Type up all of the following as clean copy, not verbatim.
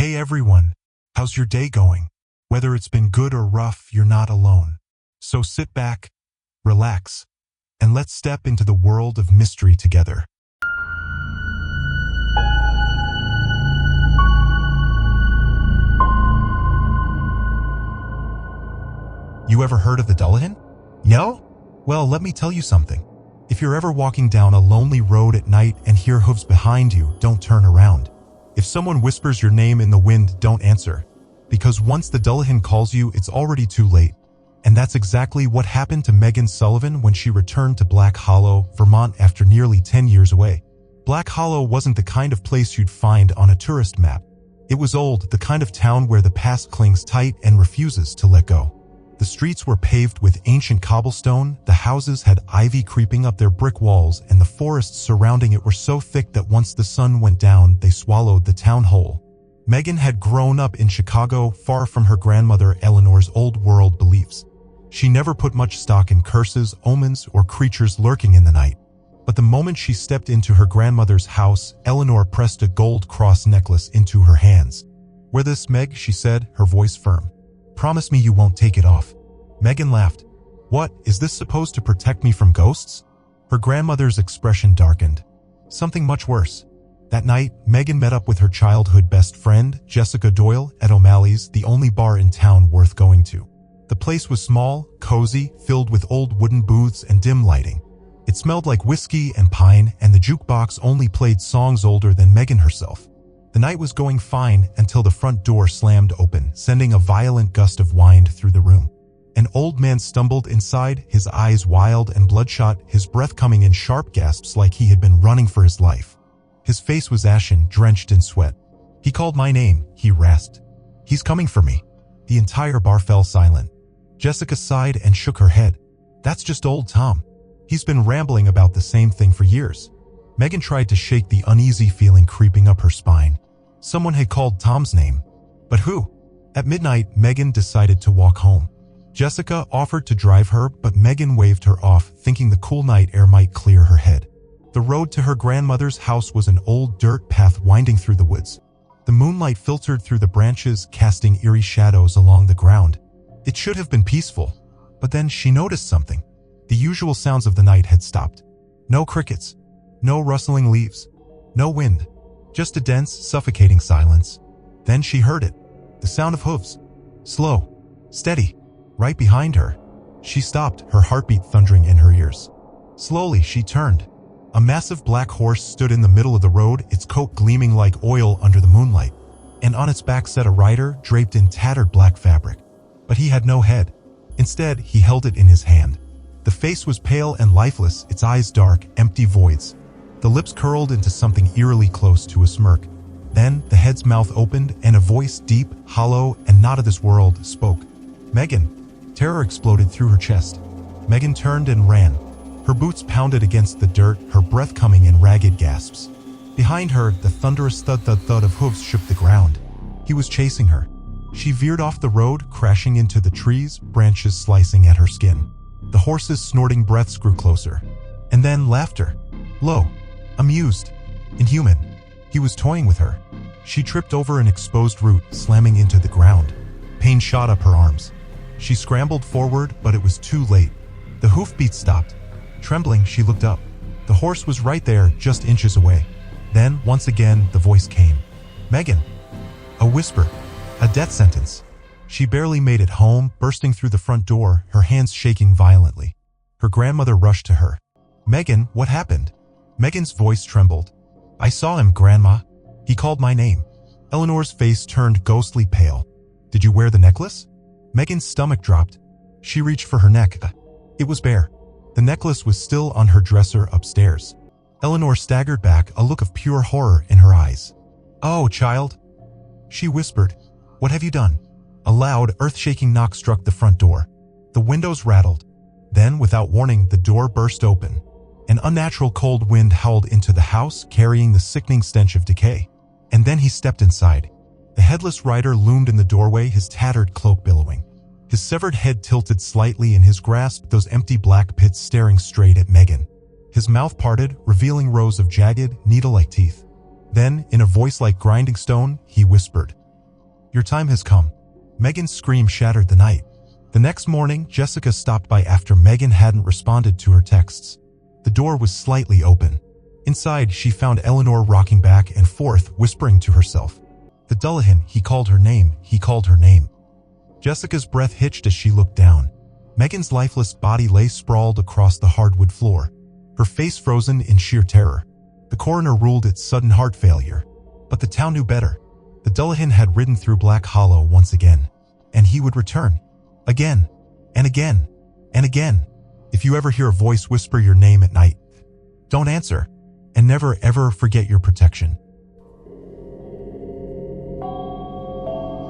Hey everyone, how's your day going? Whether it's been good or rough, you're not alone. So sit back, relax, and let's step into the world of mystery together. You ever heard of the Dullahan? No? Well, let me tell you something. If you're ever walking down a lonely road at night and hear hooves behind you, don't turn around. If someone whispers your name in the wind, don't answer. Because once the Dullahan calls you, it's already too late. And that's exactly what happened to Megan Sullivan when she returned to Black Hollow, Vermont after nearly 10 years away. Black Hollow wasn't the kind of place you'd find on a tourist map. It was old, the kind of town where the past clings tight and refuses to let go. The streets were paved with ancient cobblestone, the houses had ivy creeping up their brick walls, and the forests surrounding it were so thick that once the sun went down, they swallowed the town whole. Megan had grown up in Chicago, far from her grandmother Eleanor's old-world beliefs. She never put much stock in curses, omens, or creatures lurking in the night. But the moment she stepped into her grandmother's house, Eleanor pressed a gold cross necklace into her hands. "Wear this, Meg," she said, her voice firm. "Promise me you won't take it off." Megan laughed. "What, is this supposed to protect me from ghosts?" Her grandmother's expression darkened. Something much worse. That night, Megan met up with her childhood best friend, Jessica Doyle, at O'Malley's, the only bar in town worth going to. The place was small, cozy, filled with old wooden booths and dim lighting. It smelled like whiskey and pine, and the jukebox only played songs older than Megan herself. The night was going fine until the front door slammed open, sending a violent gust of wind through the room. An old man stumbled inside, his eyes wild and bloodshot, his breath coming in sharp gasps like he had been running for his life. His face was ashen, drenched in sweat. "He called my name," he rasped. "He's coming for me." The entire bar fell silent. Jessica sighed and shook her head. "That's just old Tom. He's been rambling about the same thing for years." Megan tried to shake the uneasy feeling creeping up her spine. Someone had called Tom's name. But who? At midnight, Megan decided to walk home. Jessica offered to drive her, but Megan waved her off, thinking the cool night air might clear her head. The road to her grandmother's house was an old dirt path winding through the woods. The moonlight filtered through the branches, casting eerie shadows along the ground. It should have been peaceful, but then she noticed something. The usual sounds of the night had stopped. No crickets. No rustling leaves. No wind. Just a dense, suffocating silence. Then she heard it. The sound of hooves. Slow. Steady. Right behind her. She stopped, her heartbeat thundering in her ears. Slowly, she turned. A massive black horse stood in the middle of the road, its coat gleaming like oil under the moonlight. And on its back sat a rider, draped in tattered black fabric. But he had no head. Instead, he held it in his hand. The face was pale and lifeless, its eyes dark, empty voids. The lips curled into something eerily close to a smirk. Then, the head's mouth opened, and a voice, deep, hollow, and not of this world, spoke. "Megan." Terror exploded through her chest. Megan turned and ran. Her boots pounded against the dirt, her breath coming in ragged gasps. Behind her, the thunderous thud-thud-thud of hooves shook the ground. He was chasing her. She veered off the road, crashing into the trees, branches slicing at her skin. The horse's snorting breaths grew closer. And then laughter. Low. Amused. Inhuman. He was toying with her. She tripped over an exposed root, slamming into the ground. Pain shot up her arms. She scrambled forward, but it was too late. The hoofbeats stopped. Trembling, she looked up. The horse was right there, just inches away. Then, once again, the voice came. "Megan." A whisper. A death sentence. She barely made it home, bursting through the front door, her hands shaking violently. Her grandmother rushed to her. "Megan, what happened?" Megan's voice trembled. "I saw him, Grandma. He called my name." Eleanor's face turned ghostly pale. "Did you wear the necklace?" Megan's stomach dropped. She reached for her neck. It was bare. The necklace was still on her dresser upstairs. Eleanor staggered back, a look of pure horror in her eyes. "Oh, child," she whispered. "What have you done?" A loud, earth-shaking knock struck the front door. The windows rattled. Then, without warning, the door burst open. An unnatural cold wind howled into the house, carrying the sickening stench of decay. And then he stepped inside. The headless rider loomed in the doorway, his tattered cloak billowing. His severed head tilted slightly in his grasp, those empty black pits staring straight at Megan. His mouth parted, revealing rows of jagged, needle-like teeth. Then, in a voice like grinding stone, he whispered, Your time has come. Megan's scream shattered the night. The next morning, Jessica stopped by after Megan hadn't responded to her texts. The door was slightly open. Inside, she found Eleanor rocking back and forth, whispering to herself. The Dullahan, he called her name, he called her name. Jessica's breath hitched as she looked down. Megan's lifeless body lay sprawled across the hardwood floor, her face frozen in sheer terror. The coroner ruled it sudden heart failure. But the town knew better. The Dullahan had ridden through Black Hollow once again, and he would return. Again, and again, and again. If you ever hear a voice whisper your name at night, don't answer, and never ever forget your protection.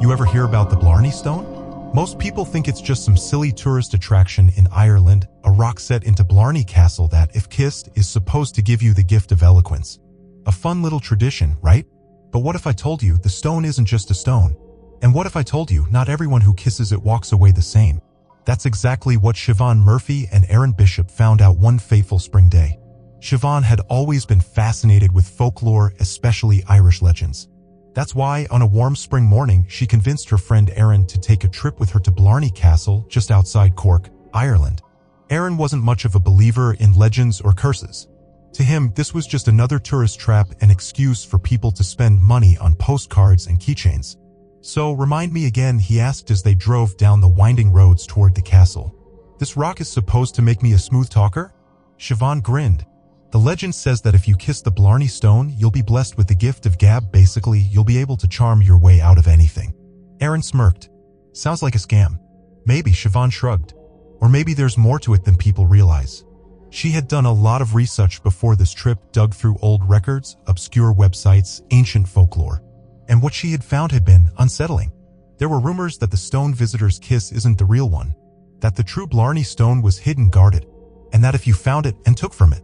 You ever hear about the Blarney Stone? Most people think it's just some silly tourist attraction in Ireland, a rock set into Blarney Castle that, if kissed, is supposed to give you the gift of eloquence. A fun little tradition, right? But what if I told you the stone isn't just a stone? And what if I told you not everyone who kisses it walks away the same? That's exactly what Siobhan Murphy and Aaron Bishop found out one fateful spring day. Siobhan had always been fascinated with folklore, especially Irish legends. That's why, on a warm spring morning, she convinced her friend Aaron to take a trip with her to Blarney Castle, just outside Cork, Ireland. Aaron wasn't much of a believer in legends or curses. To him, this was just another tourist trap, an excuse for people to spend money on postcards and keychains. So, remind me again, he asked as they drove down the winding roads toward the castle. This rock is supposed to make me a smooth talker? Siobhan grinned. The legend says that if you kiss the Blarney Stone, you'll be blessed with the gift of gab. Basically, you'll be able to charm your way out of anything. Aaron smirked. Sounds like a scam. Maybe, Siobhan shrugged. Or maybe there's more to it than people realize. She had done a lot of research before this trip, dug through old records, obscure websites, ancient folklore. And what she had found had been unsettling. There were rumors that the stone visitor's kiss isn't the real one, that the true Blarney Stone was hidden, guarded, and that if you found it and took from it,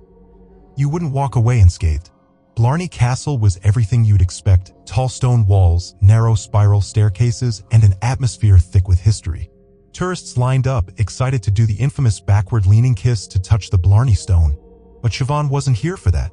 you wouldn't walk away unscathed. Blarney Castle was everything you'd expect: tall stone walls, narrow spiral staircases, and an atmosphere thick with history. Tourists lined up, excited to do the infamous backward-leaning kiss to touch the Blarney Stone. But Siobhan wasn't here for that.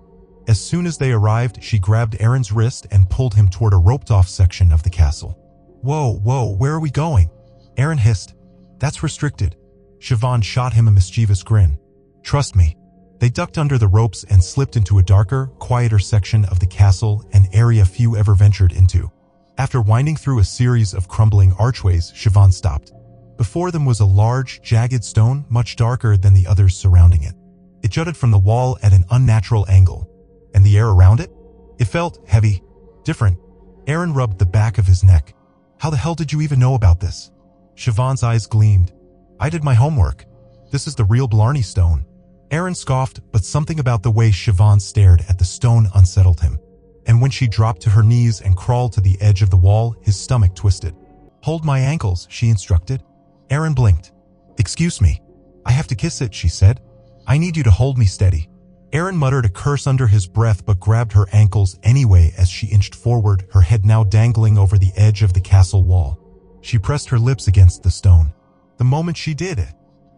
As soon as they arrived, she grabbed Aaron's wrist and pulled him toward a roped-off section of the castle. Whoa, where are we going? Aaron hissed. That's restricted. Siobhan shot him a mischievous grin. Trust me. They ducked under the ropes and slipped into a darker, quieter section of the castle, an area few ever ventured into. After winding through a series of crumbling archways, Siobhan stopped. Before them was a large, jagged stone, much darker than the others surrounding it. It jutted from the wall at an unnatural angle. And the air around it? It felt heavy, different. Aaron rubbed the back of his neck. How the hell did you even know about this? Siobhan's eyes gleamed. I did my homework. This is the real Blarney Stone. Aaron scoffed, but something about the way Siobhan stared at the stone unsettled him. And when she dropped to her knees and crawled to the edge of the wall, his stomach twisted. Hold my ankles, she instructed. Aaron blinked. Excuse me. I have to kiss it, she said. I need you to hold me steady. Aaron muttered a curse under his breath but grabbed her ankles anyway as she inched forward, her head now dangling over the edge of the castle wall. She pressed her lips against the stone. The moment she did,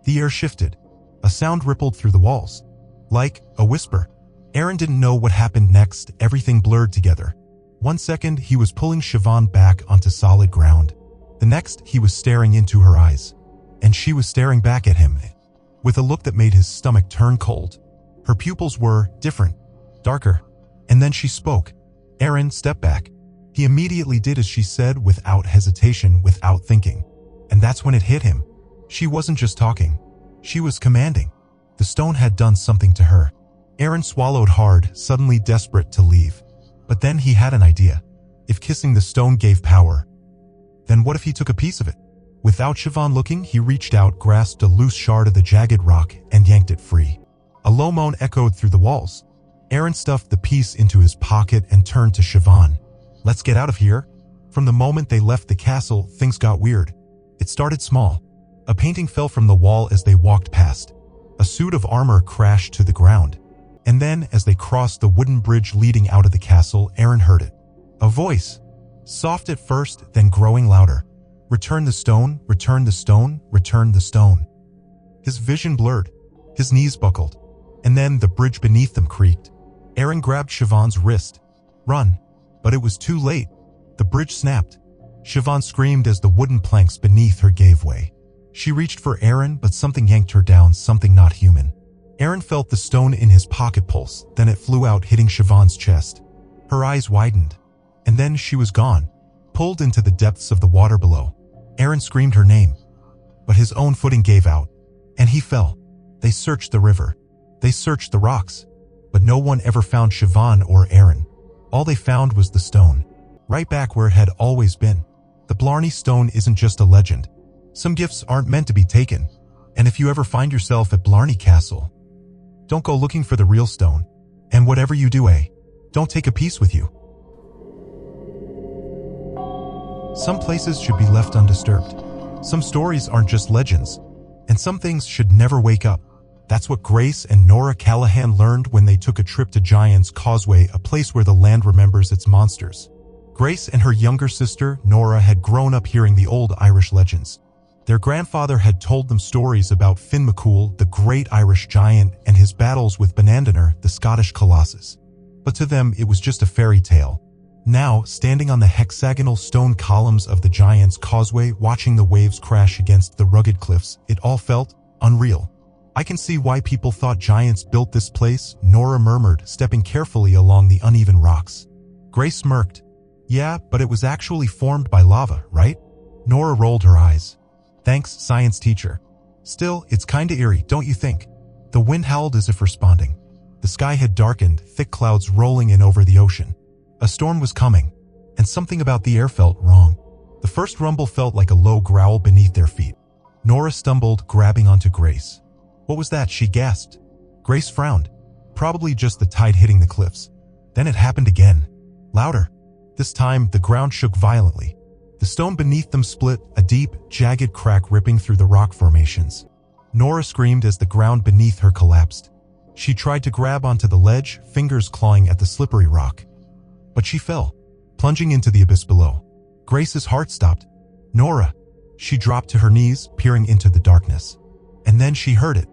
the air shifted. A sound rippled through the walls. Like a whisper. Aaron didn't know what happened next. Everything blurred together. 1 second, he was pulling Siobhan back onto solid ground. The next, he was staring into her eyes. And she was staring back at him, with a look that made his stomach turn cold. Her pupils were different, darker. And then she spoke. Aaron, step back. He immediately did as she said, without hesitation, without thinking. And that's when it hit him. She wasn't just talking. She was commanding. The stone had done something to her. Aaron swallowed hard, suddenly desperate to leave. But then he had an idea. If kissing the stone gave power, then what if he took a piece of it? Without Siobhan looking, he reached out, grasped a loose shard of the jagged rock, and yanked it free. A low moan echoed through the walls. Aaron stuffed the piece into his pocket and turned to Siobhan. Let's get out of here. From the moment they left the castle, things got weird. It started small. A painting fell from the wall as they walked past. A suit of armor crashed to the ground. And then, as they crossed the wooden bridge leading out of the castle, Aaron heard it. A voice. Soft at first, then growing louder. Return the stone, return the stone, return the stone. His vision blurred. His knees buckled. And then the bridge beneath them creaked. Aaron grabbed Siobhan's wrist. Run. But it was too late. The bridge snapped. Siobhan screamed as the wooden planks beneath her gave way. She reached for Aaron, but something yanked her down, something not human. Aaron felt the stone in his pocket pulse, then it flew out, hitting Siobhan's chest. Her eyes widened, and then she was gone, pulled into the depths of the water below. Aaron screamed her name, but his own footing gave out, and he fell. They searched the river. They searched the rocks, but no one ever found Siobhan or Aaron. All they found was the stone, right back where it had always been. The Blarney Stone isn't just a legend. Some gifts aren't meant to be taken, and if you ever find yourself at Blarney Castle, don't go looking for the real stone. And whatever you do, don't take a piece with you. Some places should be left undisturbed. Some stories aren't just legends, and some things should never wake up. That's what Grace and Nora Callahan learned when they took a trip to Giant's Causeway, a place where the land remembers its monsters. Grace and her younger sister, Nora, had grown up hearing the old Irish legends. Their grandfather had told them stories about Finn McCool, the great Irish giant, and his battles with Banandaner, the Scottish colossus. But to them, it was just a fairy tale. Now, standing on the hexagonal stone columns of the Giant's Causeway, watching the waves crash against the rugged cliffs, it all felt unreal. I can see why people thought giants built this place, Nora murmured, stepping carefully along the uneven rocks. Grace smirked. Yeah, but it was actually formed by lava, right? Nora rolled her eyes. Thanks, science teacher. Still, it's kinda eerie, don't you think? The wind howled as if responding. The sky had darkened, thick clouds rolling in over the ocean. A storm was coming, and something about the air felt wrong. The first rumble felt like a low growl beneath their feet. Nora stumbled, grabbing onto Grace. What was that? She gasped. Grace frowned. Probably just the tide hitting the cliffs. Then it happened again. Louder. This time, the ground shook violently. The stone beneath them split, a deep, jagged crack ripping through the rock formations. Nora screamed as the ground beneath her collapsed. She tried to grab onto the ledge, fingers clawing at the slippery rock. But she fell, plunging into the abyss below. Grace's heart stopped. Nora! She dropped to her knees, peering into the darkness. And then she heard it.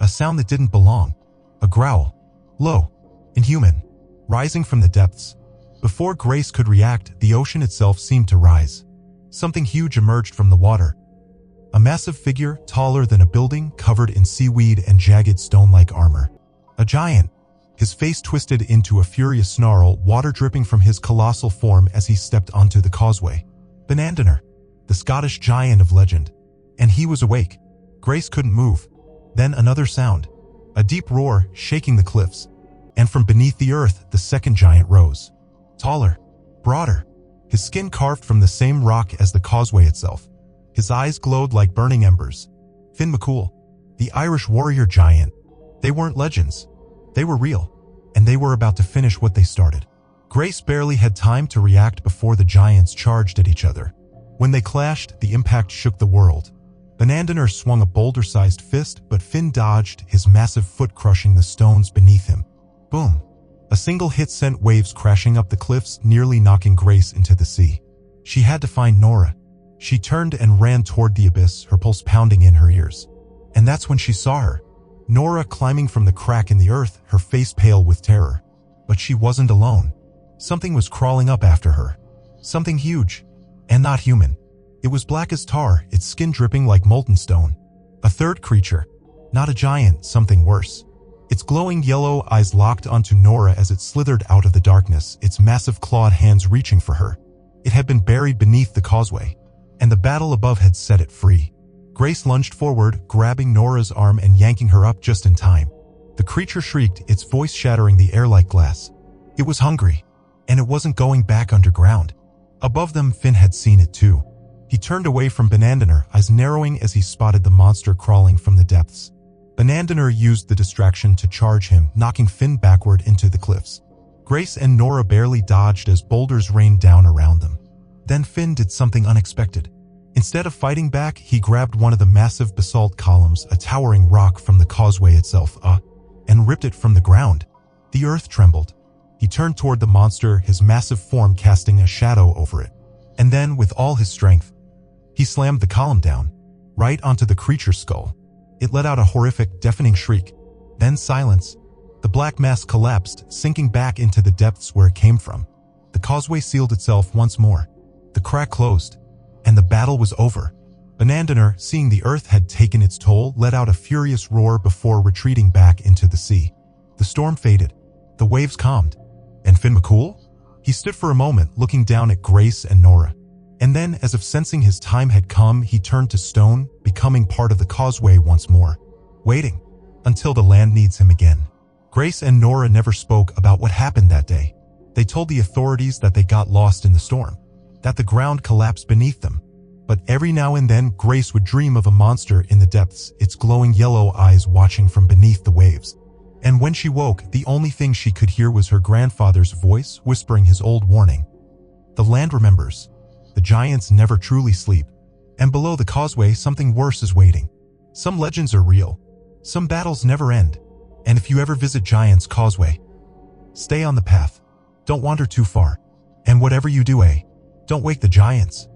A sound that didn't belong. A growl. Low. Inhuman. Rising from the depths. Before Grace could react, the ocean itself seemed to rise. Something huge emerged from the water. A massive figure, taller than a building, covered in seaweed and jagged stone-like armor. A giant. His face twisted into a furious snarl, water dripping from his colossal form as he stepped onto the causeway. Banandaner, the Scottish giant of legend. And he was awake. Grace couldn't move. Then another sound. A deep roar, shaking the cliffs. And from beneath the earth, the second giant rose. Taller. Broader. His skin carved from the same rock as the causeway itself. His eyes glowed like burning embers. Finn McCool, the Irish warrior giant. They weren't legends. They were real. And they were about to finish what they started. Grace barely had time to react before the giants charged at each other. When they clashed, the impact shook the world. Banandaner swung a boulder-sized fist, but Finn dodged, his massive foot crushing the stones beneath him. Boom. A single hit sent waves crashing up the cliffs, nearly knocking Grace into the sea. She had to find Nora. She turned and ran toward the abyss, her pulse pounding in her ears. And that's when she saw her. Nora climbing from the crack in the earth, her face pale with terror. But she wasn't alone. Something was crawling up after her. Something huge. And not human. It was black as tar, its skin dripping like molten stone. A third creature. Not a giant, something worse. Its glowing yellow eyes locked onto Nora as it slithered out of the darkness, its massive clawed hands reaching for her. It had been buried beneath the causeway, and the battle above had set it free. Grace lunged forward, grabbing Nora's arm and yanking her up just in time. The creature shrieked, its voice shattering the air like glass. It was hungry, and it wasn't going back underground. Above them, Finn had seen it too. He turned away from Banandaner, eyes narrowing as he spotted the monster crawling from the depths. Banandaner used the distraction to charge him, knocking Finn backward into the cliffs. Grace and Nora barely dodged as boulders rained down around them. Then Finn did something unexpected. Instead of fighting back, he grabbed one of the massive basalt columns, a towering rock from the causeway itself, and ripped it from the ground. The earth trembled. He turned toward the monster, his massive form casting a shadow over it. And then, with all his strength, he slammed the column down, right onto the creature's skull. It let out a horrific, deafening shriek. Then silence. The black mass collapsed, sinking back into the depths where it came from. The causeway sealed itself once more. The The crack closed, and the battle was over. Banandaner, seeing the earth had taken its toll, let out a furious roar before retreating back into the sea. The storm faded, the waves calmed, and Finn McCool? He stood for a moment looking down at Grace and Nora. And then, as if sensing his time had come, he turned to stone, becoming part of the Causeway once more, waiting until the land needs him again. Grace and Nora never spoke about what happened that day. They told the authorities that they got lost in the storm, that the ground collapsed beneath them. But every now and then, Grace would dream of a monster in the depths, its glowing yellow eyes watching from beneath the waves. And when she woke, the only thing she could hear was her grandfather's voice whispering his old warning. The land remembers. The giants never truly sleep. And below the Causeway, something worse is waiting. Some legends are real. Some battles never end. And if you ever visit Giant's Causeway, stay on the path. Don't wander too far. And whatever you do, don't wake the giants.